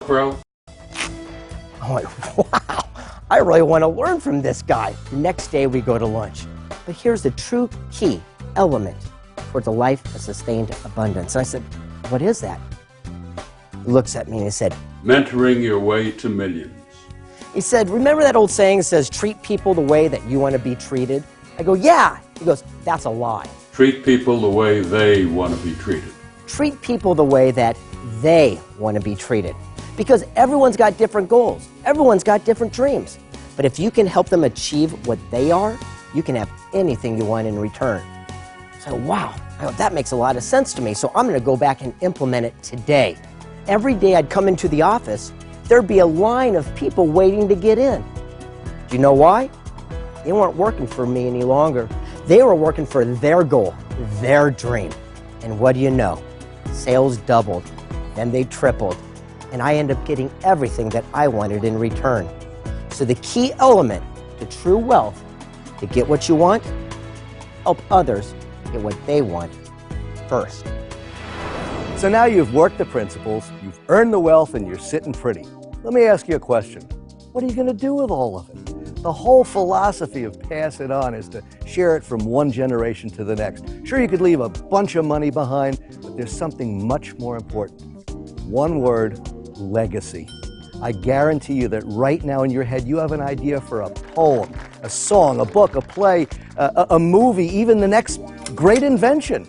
Crow? I went, wow, I really want to learn from this guy. The next day we go to lunch. But here's the true key element towards a life of sustained abundance. And I said, what is that? He looks at me and he said, mentoring your way to millions. He said, remember that old saying that says, treat people the way that you want to be treated? I go, yeah. He goes, that's a lie. Treat people the way they want to be treated. Treat people the way that they want to be treated. Because everyone's got different goals. Everyone's got different dreams. But if you can help them achieve what they are, you can have anything you want in return. So, wow, that makes a lot of sense to me. So I'm going to go back and implement it today. Every day I'd come into the office, there'd be a line of people waiting to get in. Do you know why? They weren't working for me any longer. They were working for their goal, their dream. And what do you know? Sales doubled, then they tripled, and I ended up getting everything that I wanted in return. So the key element to true wealth, to get what you want, help others get what they want first. So now you've worked the principles, you've earned the wealth, and you're sitting pretty. Let me ask you a question. What are you going to do with all of it? The whole philosophy of pass it on is to share it from one generation to the next. Sure, you could leave a bunch of money behind, but there's something much more important. One word, legacy. I guarantee you that right now in your head you have an idea for a poem, a song, a book, a play, a movie, even the next great invention.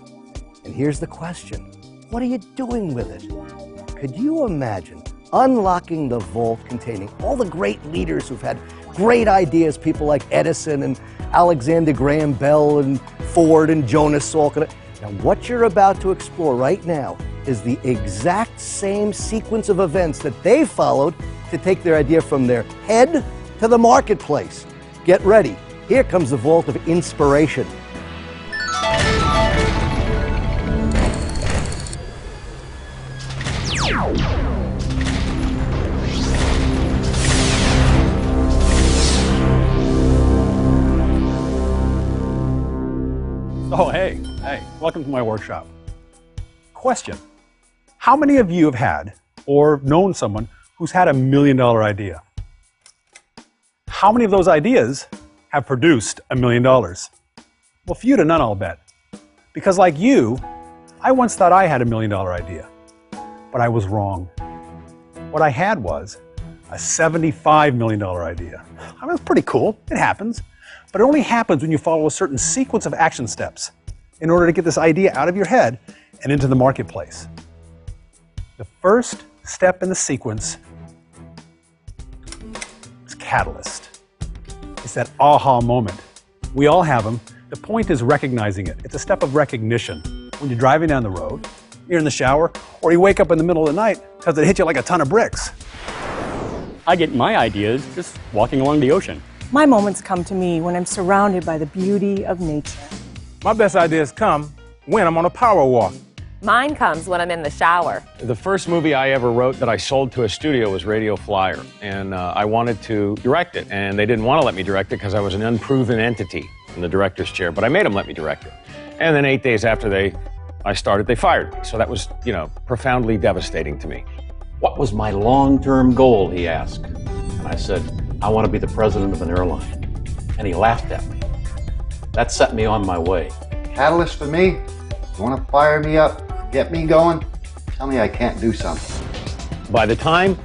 And here's the question. What are you doing with it? Could you imagine unlocking the vault containing all the great leaders who've had great ideas, people like Edison and Alexander Graham Bell and Ford and Jonas Salk? Now, what you're about to explore right now is the exact same sequence of events that they followed to take their idea from their head to the marketplace. Get ready. Here comes the vault of inspiration. Oh, hey, welcome to my workshop. Question, how many of you have had or known someone who's had $1 million idea? How many of those ideas have produced $1 million? Well, few to none, I'll bet. Because like you, I once thought I had $1 million idea, but I was wrong. What I had was a $75 million idea. I mean, it's pretty cool, it happens. But it only happens when you follow a certain sequence of action steps in order to get this idea out of your head and into the marketplace. The first step in the sequence is catalyst. It's that aha moment. We all have them. The point is recognizing it. It's a step of recognition. When you're driving down the road, you're in the shower, or you wake up in the middle of the night because it hit you like a ton of bricks. I get my ideas just walking along the ocean. My moments come to me when I'm surrounded by the beauty of nature. My best ideas come when I'm on a power walk. Mine comes when I'm in the shower. The first movie I ever wrote that I sold to a studio was Radio Flyer, and I wanted to direct it, and they didn't want to let me direct it because I was an unproven entity in the director's chair, but I made them let me direct it. And then 8 days after I started, they fired me. So that was, profoundly devastating to me. What was my long-term goal, he asked. And I said, I want to be the president of an airline. And he laughed at me. That set me on my way. Catalyst for me, you want to fire me up, get me going, tell me I can't do something. By the time